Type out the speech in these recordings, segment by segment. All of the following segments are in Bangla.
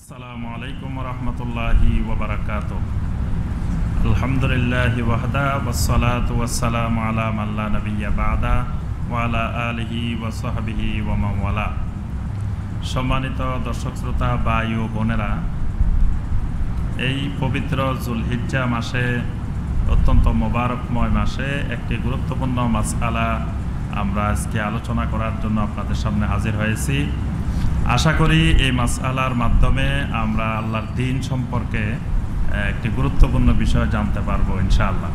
আসসালামু আলাইকুম ওয়া রাহমাতুল্লাহি ওয়া বারাকাতুহু। আলহামদুলিল্লাহি ওয়াহদা ওয়াসসালাতু ওয়াসসালামু আলা মান লা নাবিয়্যা বা'দা ওয়া আলা আলিহি ওয়া সাহবিহি ওয়া মান ওয়ালা। সম্মানিত দর্শক শ্রোতা ভাই ও বোনেরা, এই পবিত্র যুলহিজ্জা মাসে, অত্যন্ত মোবারকময় মাসে একটি গুরুত্বপূর্ণ মাসআলা আমরা আজকে আলোচনা করার জন্য আপনাদের সামনে হাজির হয়েছি। আশা করি এই মাসআলার মাধ্যমে আমরা আল্লাহর দ্বীন সম্পর্কে একটি গুরুত্বপূর্ণ বিষয় জানতে পারবো ইনশাআল্লাহ।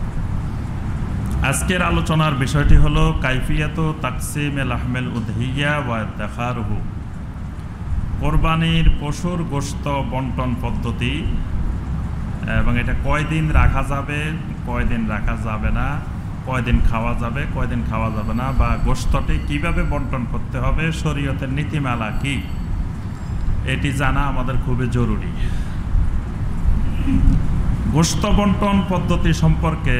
আজকের আলোচনার বিষয়টি হলো কাইফিয়াতু তাকসিমে লাহমেল উদহিয়া ওয়া ইদ্দাখারুহু, কোরবানির পশুর গোশত বন্টন পদ্ধতি, এবং এটা কয়দিন রাখা যাবে, কয়দিন রাখা যাবে না, কয়দিন খাওয়া যাবে, কয়দিন খাওয়া যাবে না, বা গোশতটি কিভাবে বন্টন করতে হবে, শরীয়তের নীতিমালা কি, এটি জানা আমাদের খুবই জরুরি। গোশত বন্টন পদ্ধতি সম্পর্কে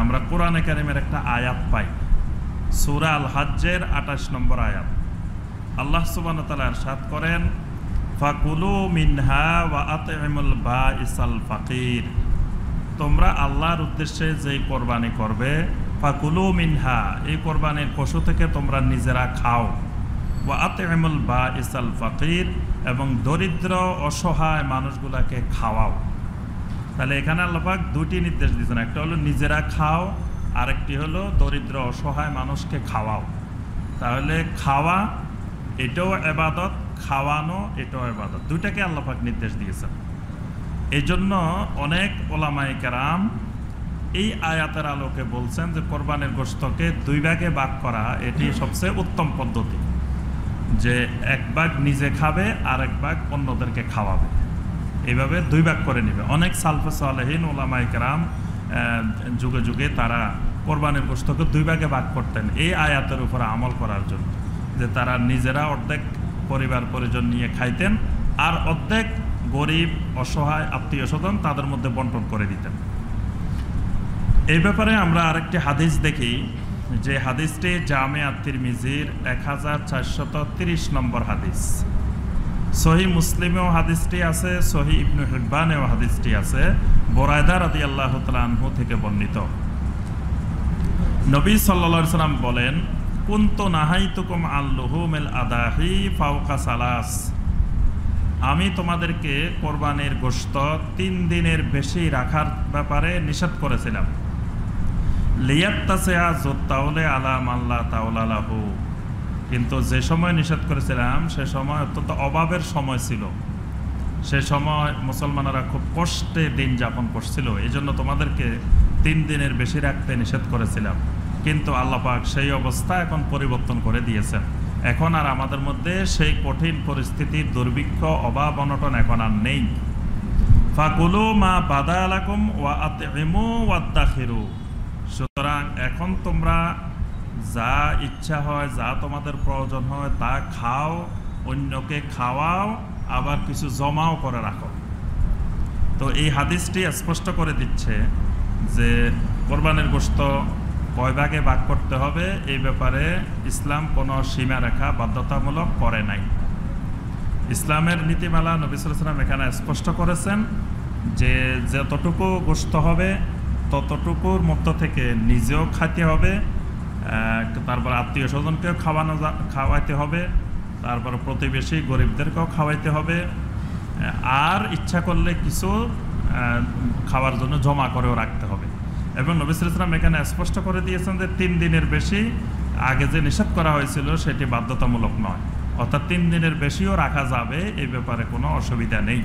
আমরা কোরআনে কারিমের একটা আয়াত পাই, সূরা আল হজ্জের 28 নম্বর আয়াত। আল্লাহ সুবহানাহু ওয়া তাআলা ইরশাদ করেন, ফাকুলু মিনহা ওয়া আতইমুল বাঈসাল ফাকির, তোমরা আল্লাহর উদ্দেশ্যে যেই কোরবানি করবে, ফাকুলু মিনহা, এই কোরবানির পশু থেকে তোমরা নিজেরা খাও, ওয়া আতইমুল বাঈসাল ফাকির, এবং দরিদ্র অসহায় মানুষগুলাকে খাওয়াও। তাহলে এখানে আল্লাহ পাক দুটি নির্দেশ দিয়েছেন, একটা হলো নিজেরা খাও, আরেকটি হলো দরিদ্র অসহায় মানুষকে খাওয়াও। তাহলে খাওয়া এটাও ইবাদত, খাওয়ানো এটাও ইবাদত, দুইটাকে আল্লাহ পাক নির্দেশ দিয়েছেন। এই জন্য অনেক ওলামায়ে কেরাম এই আয়াতের আলোকে বলছেন যে কোরবানির গোশতকে দুই ভাগে ভাগ করা এটি সবচেয়ে উত্তম পদ্ধতি, যে এক ভাগ নিজে খাবে আর এক ভাগ অন্যদেরকে খাওয়াবে, এইভাবে দুই ভাগ করে নেবে। অনেক সালফে সালেহিন ওলামায়ে কেরাম যুগে যুগে তারা কোরবানির গোশতকে দুই ভাগে ভাগ করতেন এই আয়াতের উপরে আমল করার জন্য, যে তারা নিজেরা অর্ধেক পরিবার পরিজন নিয়ে খাইতেন আর অর্ধেক গরিব অসহায় আত্মীয় স্বজন তাদের মধ্যে বন্টন করে দিতেন। এই ব্যাপারে আমরা আরেকটি হাদিস দেখি, যে হাদিসটি জামে আত-তিরমিজির 1430 নম্বর হাদিস। সহি মুসলিমেও হাদিসটি আছে, সহি ইবনে হিব্বানেও হাদিসটি আছে, বুরায়দা রাদিয়াল্লাহু তাআলা আনহু থেকে বর্ণিত। নবী সাল্লাল্লাহু আলাইহি সাল্লাম বলেন, কুনতু নাহাইতুকুম আল লুহুমিল আদাহি ফাওকা সালাস, আমি তোমাদেরকে কোরবানির গোশত 3 দিনের বেশি রাখার ব্যাপারে নিষেধ করেছিলাম। লিয়াত্তাসিআ যুত্তাউলে আলা মাল্লা তাওলা লাহু, কিন্তু যে সময় নিষেধ করেছিলাম সে সময় অত্যন্ত অভাবের সময় ছিল, সে সময় মুসলমানেরা খুব কষ্টে দিন যাপন করছিল, এই জন্য তোমাদেরকে 3 দিনের বেশি রাখতে নিষেধ করেছিলাম। কিন্তু আল্লাহ পাক সেই অবস্থা এখন পরিবর্তন করে দিয়েছেন, এখন আর আমাদের মধ্যে সেই কঠিন পরিস্থিতির দুর্ভিক্ষ, অভাব অনটন এখন আর নেই। ফাকুলু মা বাদা লাকুম ওয়া আতইমু ওয়াদ্দাখিরু, সুতরাং এখন তোমরা যা ইচ্ছা হয়, যা তোমাদের প্রয়োজন হয় তা খাও, অন্যকে খাওয়াও, আবার কিছু জমাও করে রাখো। তো এই হাদিসটি স্পষ্ট করে দিচ্ছে যে কোরবানির গোশত কয় ভাগে ভাগ করতে হবে এই ব্যাপারে ইসলাম কোনো সীমারেখা বাধ্যতামূলক করে নাই। ইসলামের নীতিমালা নবী সাল্লাল্লাহু আলাইহি ওয়াসাল্লাম এখানে স্পষ্ট করেছেন যে যতটুকু গোশত হবে ততটুকুর মধ্য থেকে নিজেও খাইতে হবে, তারপর আত্মীয় স্বজনকেও খাওয়াইতে হবে, তারপর প্রতিবেশী গরিবদেরকেও খাওয়াইতে হবে, আর ইচ্ছা করলে কিছু খাওয়ার জন্য জমা করেও রাখতে হবে। এবং নবী সাল্লাল্লাহু আলাইহি ওয়াসাল্লাম এখানে স্পষ্ট করে দিয়েছেন যে 3 দিনের বেশি আগে যে নিষেধ করা হয়েছিল সেটি বাধ্যতামূলক নয়, অর্থাৎ 3 দিনের বেশিও রাখা যাবে, এই ব্যাপারে কোনো অসুবিধা নেই।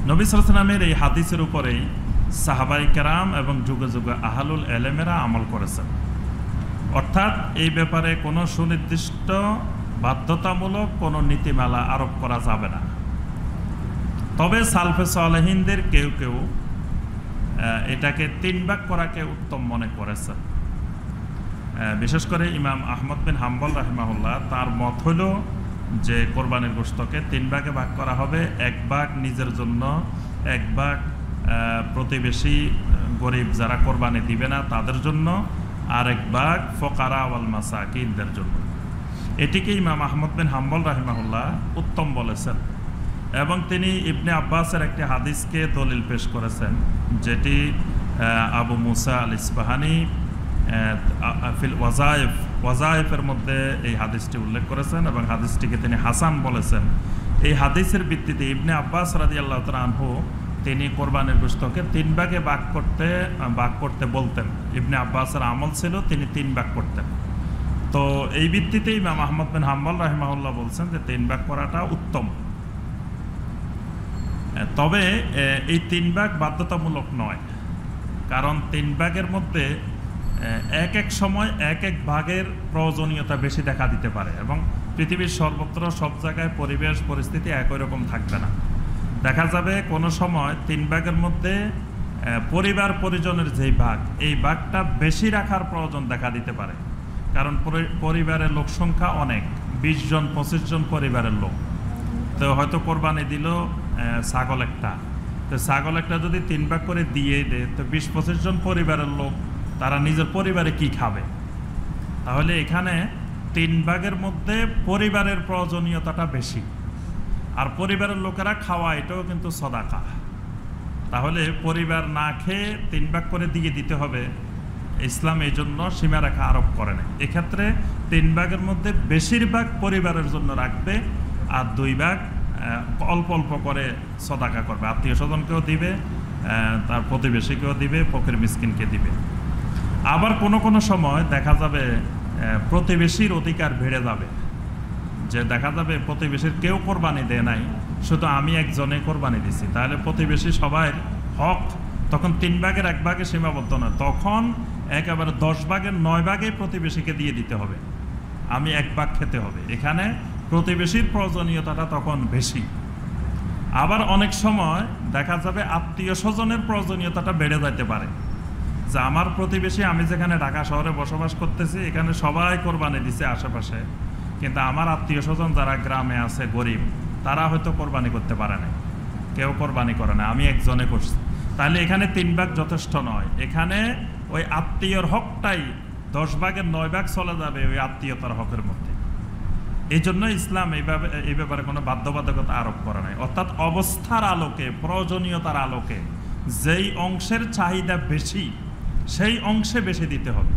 নবী সাল্লাল্লাহু আলাইহি ওয়াসাল্লামের এই হাদিসের উপরেই সাহাবাই কেরাম এবং যুগে যুগে আহলুল এলেমেরা আমল করেছেন, অর্থাৎ এই ব্যাপারে কোনো সুনির্দিষ্ট বাধ্যতামূলক কোনো নীতিমালা আরোপ করা যাবে না। তবে সালফে সালেহিনদের কেউ কেউ এটাকে 3 ভাগ করাকে উত্তম মনে করেছেন। বিশেষ করে ইমাম আহমদ বিন হাম্বল রাহিমাহুল্লাহ, তার মত হল যে কোরবানির গোশতকে 3 ভাগে ভাগ করা হবে, 1 ভাগ নিজের জন্য, 1 ভাগ প্রতিবেশী গরিব যারা কোরবানি দিবে না তাদের জন্য, আর 1 ভাগ ফুকারা ওয়াল মাসাকিনদের জন্য। এটিকে ইমাম আহমদ বিন হাম্বল রাহিমাহুল্লাহ উত্তম বলেছেন এবং তিনি ইবনে আব্বাসের একটি হাদিসকে দলিল পেশ করেছেন, যেটি আবু মুসা আল ইসবাহানি ফিল ওয়াজায়েফের মধ্যে এই হাদিসটি উল্লেখ করেছেন এবং হাদিসটিকে তিনি হাসান বলেছেন। এই হাদিসের ভিত্তিতে ইবনে আব্বাস রাদিয়াল্লাহু তাআলা আনহু তিনি কোরবানির গোশতকে 3 ভাগে ভাগ করতে বলতেন। ইবনে আব্বাসের আমল ছিল তিনি 3 ভাগ করতেন। তো এই ভিত্তিতে ইমাম আহমদ বিন হাম্বল রাহিমাহুল্লাহ বলছেন যে 3 ভাগ করাটা উত্তম। তবে এই 3 ভাগ বাধ্যতামূলক নয়, কারণ 3 ভাগের মধ্যে এক এক সময় এক এক ভাগের প্রয়োজনীয়তা বেশি দেখা দিতে পারে এবং পৃথিবীর সর্বত্র সব জায়গায় পরিবেশ পরিস্থিতি একই রকম থাকবে না। দেখা যাবে কোনো সময় 3 ভাগের মধ্যে পরিবার পরিজনের যেই ভাগ, এই ভাগটা বেশি রাখার প্রয়োজন দেখা দিতে পারে, কারণ পরিবারের লোক সংখ্যা অনেক, 20 জন 25 জন পরিবারের লোক। তো হয়তো কোরবানি দিল ছাগল একটা, তো ছাগল একটা যদি 3 ভাগ করে দিয়ে দেয় তো 20-25 জন পরিবারের লোক তারা নিজের পরিবারে কি খাবে? তাহলে এখানে 3 ভাগের মধ্যে পরিবারের প্রয়োজনীয়তাটা বেশি, আর পরিবারের লোকেরা খাওয়া এটাও কিন্তু সদাকা। তাহলে পরিবার না খেয়ে 3 ভাগ করে দিয়ে দিতে হবে, ইসলাম এই জন্য সীমারেখা আরোপ করে না। এক্ষেত্রে 3 ভাগের মধ্যে বেশিরভাগ পরিবারের জন্য রাখবে আর 2 ভাগ অল্প অল্প করে সদাকা করবে, আত্মীয় স্বজনকেও দিবে, তার প্রতিবেশীকেও দিবে, ফকির মিসকিনকে দিবে। আবার কোনো সময় দেখা যাবে প্রতিবেশীর অধিকার বেড়ে যাবে, যে দেখা যাবে প্রতিবেশীর কেউ কোরবানি দেয় নাই, শুধু আমি একজনে কোরবানি দিছি, তাহলে প্রতিবেশী সবাই হক তখন 3 ভাগের 1 ভাগে সীমাবদ্ধ নয়, তখন একেবারে 10 ভাগের 9 ভাগে প্রতিবেশীকে দিয়ে দিতে হবে, আমি 1 ভাগ খেতে হবে। এখানে প্রতিবেশীর প্রয়োজনীয়তাটা তখন বেশি। আবার অনেক সময় দেখা যাবে আত্মীয় স্বজনের প্রয়োজনীয়তাটা বেড়ে যেতে পারে, যে আমার প্রতিবেশী, আমি যেখানে ঢাকা শহরে বসবাস করতেছি এখানে সবাই কোরবানি দিছে আশেপাশে, কিন্তু আমার আত্মীয় স্বজন যারা গ্রামে আছে গরিব, তারা হয়তো কোরবানি করতে পারে না, কেউ কোরবানি করে না, আমি একজনে করছি। তাহলে এখানে 3 ভাগ যথেষ্ট নয়, এখানে ওই আত্মীয়র হকটাই 10 ভাগের 9 ভাগ চলে যাবে ওই আত্মীয়তার হকের মধ্যে। এই জন্য ইসলাম এই ব্যাপারে কোনো বাধ্যবাধকতা আরোপ করে নাই, অর্থাৎ অবস্থার আলোকে, প্রয়োজনীয়তার আলোকে যেই অংশের চাহিদা বেশি সেই অংশে বেশি দিতে হবে।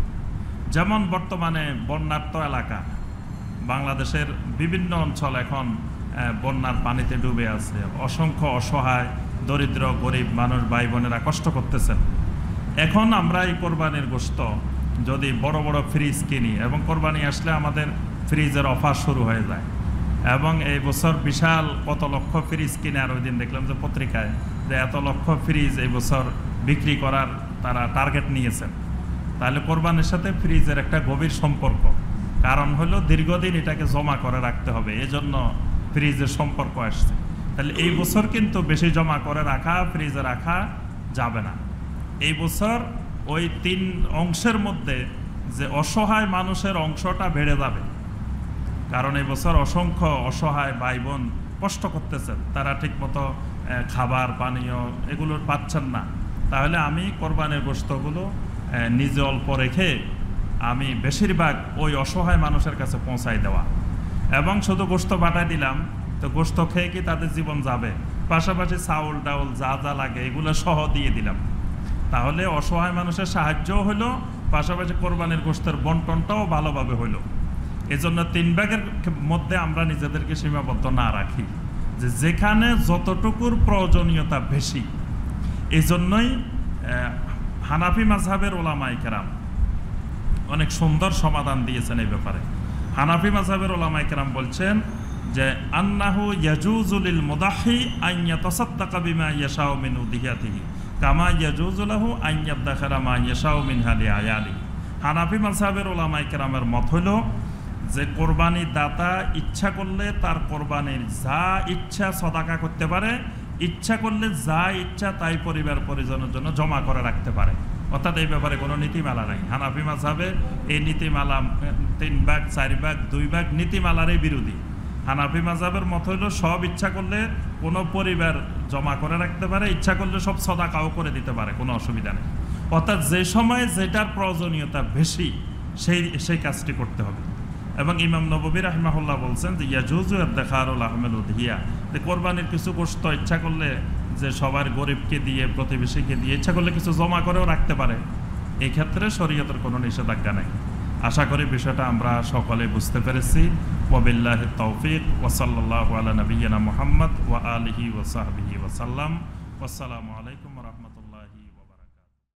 যেমন বর্তমানে বন্যার্ত এলাকা, বাংলাদেশের বিভিন্ন অঞ্চল এখন বন্যার পানিতে ডুবে আছে, অসংখ্য অসহায় দরিদ্র গরিব মানুষ ভাই বোনেরা কষ্ট করতেছেন। এখন আমরা এই কোরবানির গোশত যদি বড় বড় ফ্রিজ কিনি, এবং কোরবানি আসলে আমাদের ফ্রিজের অফার শুরু হয়ে যায়, এবং এই বছর বিশাল কত লক্ষ ফ্রিজ কিনে, আর ওই দিন দেখলাম যে পত্রিকায় যে এত লক্ষ ফ্রিজ এই বছর বিক্রি করার তারা টার্গেট নিয়েছেন। তাহলে কোরবানির সাথে ফ্রিজের একটা গভীর সম্পর্ক, কারণ হলো দীর্ঘদিন এটাকে জমা করে রাখতে হবে, এজন্য ফ্রিজের সম্পর্ক আসছে। তাহলে এই বছর কিন্তু বেশি জমা করে রাখা, ফ্রিজে রাখা যাবে না। এই বছর ওই 3 অংশের মধ্যে যে অসহায় মানুষের অংশটা বেড়ে যাবে, কারণ এই বছর অসংখ্য অসহায় ভাই বোন কষ্ট করতেছেন, তারা ঠিকমতো খাবার পানীয় এগুলো পাচ্ছেন না। তাহলে আমি কোরবানির গোশতগুলো নিজে অল্প রেখে আমি বেশিরভাগ ওই অসহায় মানুষের কাছে পৌঁছাই দেওয়া, এবং শুধু গোশত বাটাই দিলাম, তো গোশত খেয়ে কি তাদের জীবন যাবে? পাশাপাশি চাউল ডাউল যা যা লাগে এগুলো সহ দিয়ে দিলাম, তাহলে অসহায় মানুষের সাহায্যও হলো, পাশাপাশি কোরবানির গোশতের বন্টনটাও ভালোভাবে হইলো। এজন্য 3 ভাগের মধ্যে আমরা নিজেদেরকে সীমাবদ্ধ না রাখি, যে যেখানে যতটুকুর প্রয়োজনীয়তা বেশি। এই জন্যই হানাফি মাযহাবের উলামায়ে কেরাম অনেক সুন্দর সমাধান দিয়েছেন এই ব্যাপারে। হানাফি মাযহাবের উলামায়ে কেরাম বলছেন যে আন্নাহু ইয়াজুজু লিল মুদাহি আন ইয়াতাসাদ্দাকা বিমা ইয়াশাউ মিন উদিয়াতিহি কামা ইয়াজুজু লাহু আন ইয়াদাখারা মা ইয়াশাউ মিন হালি আয়ালি। হানাফি মাযহাবের উলামায়ে কেরামের মত হলো যে কোরবানি দাতা ইচ্ছা করলে তার কোরবানির যা ইচ্ছা সদাকা করতে পারে, ইচ্ছা করলে যা ইচ্ছা তাই পরিবার পরিজনের জন্য জমা করে রাখতে পারে, অর্থাৎ এই ব্যাপারে কোনো নীতিমালা নাই। হানাফি মাযহাবে এই নীতিমালা 3 ভাগ 4 ভাগ 2 ভাগ নীতিমালারই বিরোধী। হানাফি মাযহাবের মত হইল সব ইচ্ছা করলে কোনো পরিবার জমা করে রাখতে পারে, ইচ্ছা করলে সব সদাকাও করে দিতে পারে, কোনো অসুবিধা নেই। অর্থাৎ যে সময়ে যেটার প্রয়োজনীয়তা বেশি সেই কাজটি করতে হবে। এবং ইমাম নববী রাহিমাহুল্লাহ বলছেন যে ইয়াজুজু ইদ্দিখারুল আহমেল উদহিয়া, যে কোরবানির কিছু গোশত ইচ্ছা করলে যে সবার গরিবকে দিয়ে প্রতিবেশীকে দিয়ে ইচ্ছা করলে কিছু জমা করেও রাখতে পারে, এই ক্ষেত্রে শরীয়তের কোনো নিষেধাজ্ঞা নেই। আশা করি বিষয়টা আমরা সকলে বুঝতে পেরেছি। ওয়াবিল্লাহি তৌফিক ওয়া সাল্লাল্লাহু আলা নাবিয়্যিনা মুহাম্মদ ওয়া আলিহি ওয়া সাহবিহি ওয়া সাল্লাম। ওয়াসসালামু আলাইকুম।